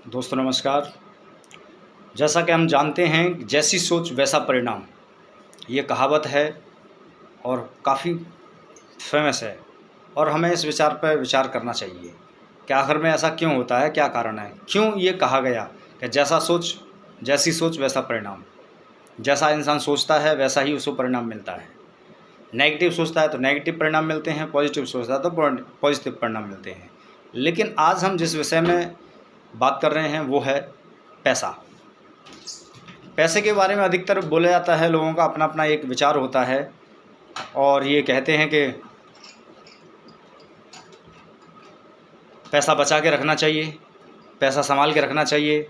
दोस्तों नमस्कार। जैसा कि हम जानते हैं, जैसी सोच वैसा परिणाम, ये कहावत है और काफ़ी फेमस है। और हमें इस विचार पर विचार करना चाहिए कि आखिर में ऐसा क्यों होता है, क्या कारण है, क्यों ये कहा गया कि जैसी सोच वैसा परिणाम। जैसा इंसान सोचता है वैसा ही उसको परिणाम मिलता है। नेगेटिव सोचता है तो नेगेटिव परिणाम मिलते हैं, पॉजिटिव सोचता है तो पॉजिटिव परिणाम मिलते हैं। लेकिन आज हम जिस विषय में बात कर रहे हैं वो है पैसा। पैसे के बारे में अधिकतर बोला जाता है, लोगों का अपना अपना एक विचार होता है और ये कहते हैं कि पैसा बचा के रखना चाहिए, पैसा संभाल के रखना चाहिए।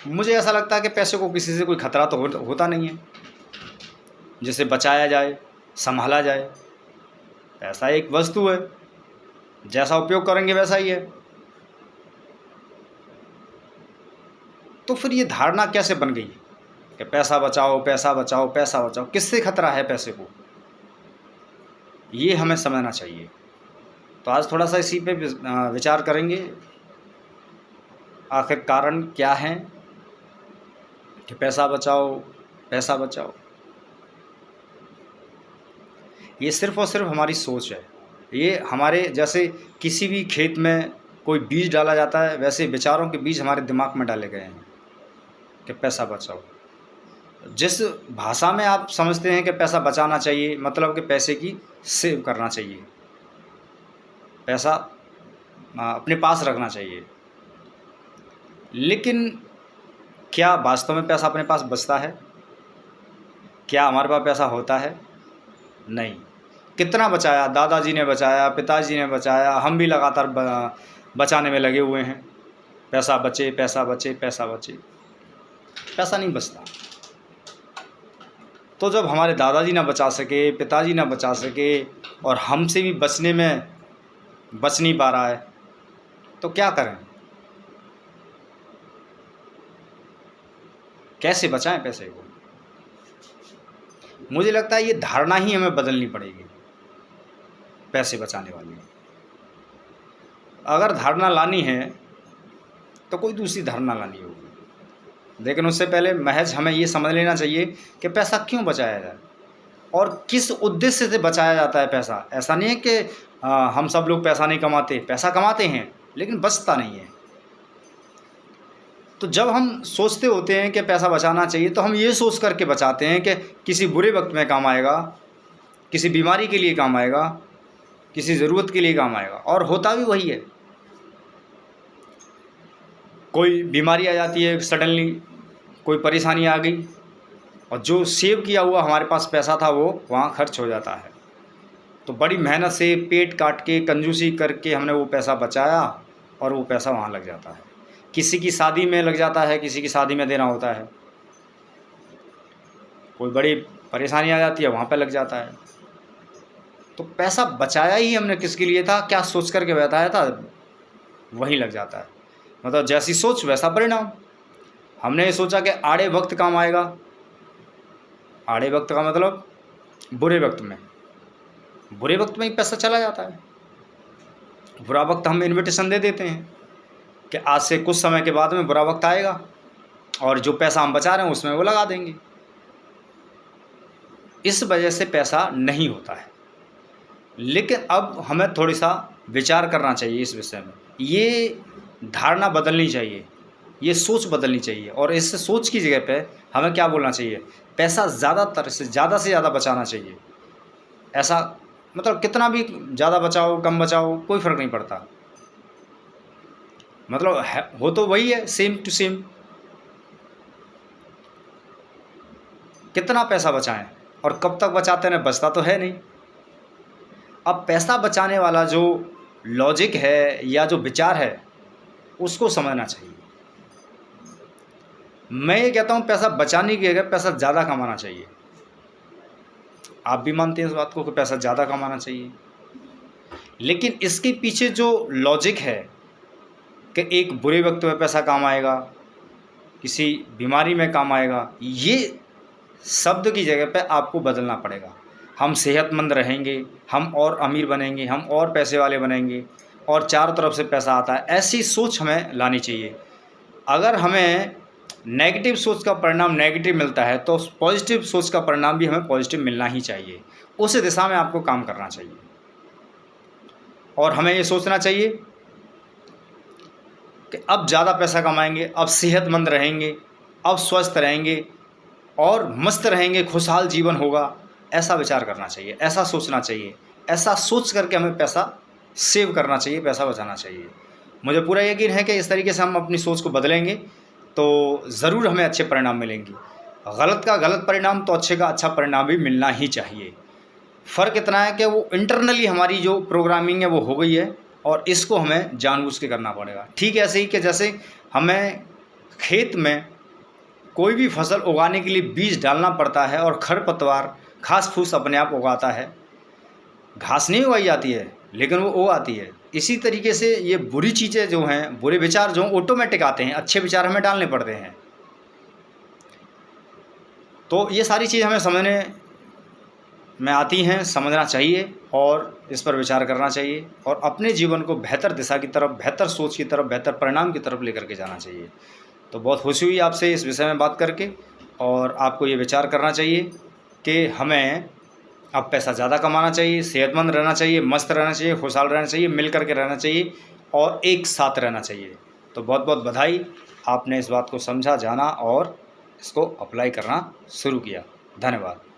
मुझे ऐसा लगता है कि पैसे को किसी से कोई खतरा तो होता नहीं है जिसे बचाया जाए, संभाला जाए। पैसा एक वस्तु है, जैसा उपयोग करेंगे वैसा ही है। तो फिर ये धारणा कैसे बन गई कि पैसा बचाओ, पैसा बचाओ, पैसा बचाओ? किससे खतरा है पैसे को, ये हमें समझना चाहिए। तो आज थोड़ा सा इसी पे विचार करेंगे, आखिर कारण क्या है कि पैसा बचाओ, पैसा बचाओ। ये सिर्फ़ और सिर्फ हमारी सोच है। ये हमारे जैसे किसी भी खेत में कोई बीज डाला जाता है, वैसे विचारों के बीज हमारे दिमाग में डाले गए हैं कि पैसा बचाओ। जिस भाषा में आप समझते हैं कि पैसा बचाना चाहिए, मतलब कि पैसे की सेव करना चाहिए, पैसा अपने पास रखना चाहिए। लेकिन क्या वास्तव में पैसा अपने पास बचता है? क्या हमारे पास पैसा होता है? नहीं। कितना बचाया, दादाजी ने बचाया, पिताजी ने बचाया, हम भी लगातार बचाने में लगे हुए हैं। पैसा बचे, पैसा बचे, पैसा बचे, पैसा नहीं बचता। तो जब हमारे दादाजी ना बचा सके, पिताजी ना बचा सके और हमसे भी बचने में बच नहीं पा रहा है, तो क्या करें? कैसे बचाएं पैसे को? मुझे लगता है ये धारणा ही हमें बदलनी पड़ेगी पैसे बचाने वाली। अगर धारणा लानी है तो कोई दूसरी धारणा लानी होगी, लेकिन उससे पहले महज हमें ये समझ लेना चाहिए कि पैसा क्यों बचाया जाए और किस उद्देश्य से बचाया जाता है पैसा। ऐसा नहीं है कि हम सब लोग पैसा नहीं कमाते, पैसा कमाते हैं लेकिन बचता नहीं है। तो जब हम सोचते होते हैं कि पैसा बचाना चाहिए, तो हम ये सोच करके बचाते हैं कि किसी बुरे वक्त में काम आएगा, किसी बीमारी के लिए काम आएगा, किसी ज़रूरत के लिए काम आएगा। और होता भी वही है। कोई बीमारी आ जाती है, सडनली कोई परेशानी आ गई और जो सेव किया हुआ हमारे पास पैसा था वो वहाँ खर्च हो जाता है। तो बड़ी मेहनत से पेट काट के कंजूसी करके हमने वो पैसा बचाया और वो पैसा वहाँ लग जाता है। किसी की शादी में लग जाता है, किसी की शादी में देना होता है, कोई बड़ी परेशानी आ जाती है, वहाँ पे लग जाता है। तो पैसा बचाया ही हमने किसके लिए था, क्या सोच करके बताया था, वहीं लग जाता है। मतलब जैसी सोच वैसा परिणाम। हमने ये सोचा कि आड़े वक्त काम आएगा। आड़े वक्त का मतलब बुरे वक्त में, बुरे वक्त में ही पैसा चला जाता है। बुरा वक्त हम इन्विटेशन दे देते हैं कि आज से कुछ समय के बाद में बुरा वक्त आएगा और जो पैसा हम बचा रहे हैं उसमें वो लगा देंगे। इस वजह से पैसा नहीं होता है। लेकिन अब हमें थोड़ी सा विचार करना चाहिए इस विषय में। ये धारणा बदलनी चाहिए, ये सोच बदलनी चाहिए। और इस सोच की जगह पे हमें क्या बोलना चाहिए, पैसा ज़्यादातर से ज़्यादा बचाना चाहिए। ऐसा मतलब कितना भी ज़्यादा बचाओ, कम बचाओ, कोई फ़र्क नहीं पड़ता। मतलब हो तो वही है, सेम टू सेम। कितना पैसा बचाएं और कब तक बचाते हैं, बचता तो है नहीं। अब पैसा बचाने वाला जो लॉजिक है या जो विचार है उसको समझना चाहिए। मैं ये कहता हूँ पैसा बचाने की जगह पैसा ज़्यादा कमाना चाहिए। आप भी मानते हैं इस बात को कि पैसा ज़्यादा कमाना चाहिए, लेकिन इसके पीछे जो लॉजिक है कि एक बुरे वक्त में पैसा काम आएगा, किसी बीमारी में काम आएगा, ये शब्द की जगह पे आपको बदलना पड़ेगा। हम सेहतमंद रहेंगे, हम और अमीर बनेंगे, हम और पैसे वाले बनेंगे, और चारों तरफ से पैसा आता है, ऐसी सोच हमें लानी चाहिए। अगर हमें नेगेटिव सोच का परिणाम नेगेटिव मिलता है तो पॉजिटिव सोच का परिणाम भी हमें पॉजिटिव मिलना ही चाहिए। उस दिशा में आपको काम करना चाहिए और हमें ये सोचना चाहिए कि अब ज़्यादा पैसा कमाएंगे, अब सेहतमंद रहेंगे, अब स्वस्थ रहेंगे और मस्त रहेंगे, खुशहाल जीवन होगा। ऐसा विचार करना चाहिए, ऐसा सोचना चाहिए। ऐसा सोच करके हमें पैसा सेव करना चाहिए, पैसा बचाना चाहिए। मुझे पूरा यकीन है कि इस तरीके से हम अपनी सोच को बदलेंगे तो ज़रूर हमें अच्छे परिणाम मिलेंगे। गलत का गलत परिणाम तो अच्छे का अच्छा परिणाम भी मिलना ही चाहिए। फ़र्क इतना है कि वो इंटरनली हमारी जो प्रोग्रामिंग है वो हो गई है और इसको हमें जानबूझ के करना पड़ेगा। ठीक ऐसे ही कि जैसे हमें खेत में कोई भी फसल उगाने के लिए बीज डालना पड़ता है और खरपतवार घास फूस अपने आप उगाता है। घास नहीं उगाई जाती है लेकिन वो उगाती है। इसी तरीके से ये बुरी चीज़ें जो हैं, बुरे विचार जो ऑटोमेटिक आते हैं, अच्छे विचार हमें डालने पड़ते हैं। तो ये सारी चीज़ हमें समझने में आती हैं, समझना चाहिए और इस पर विचार करना चाहिए और अपने जीवन को बेहतर दिशा की तरफ, बेहतर सोच की तरफ, बेहतर परिणाम की तरफ लेकर के जाना चाहिए। तो बहुत खुशी हुई आपसे इस विषय में बात करके और आपको ये विचार करना चाहिए कि हमें अब पैसा ज़्यादा कमाना चाहिए, सेहतमंद रहना चाहिए, मस्त रहना चाहिए, खुशहाल रहना चाहिए, मिल कर के रहना चाहिए और एक साथ रहना चाहिए। तो बहुत बहुत बधाई, आपने इस बात को समझा, जाना और इसको अप्लाई करना शुरू किया। धन्यवाद।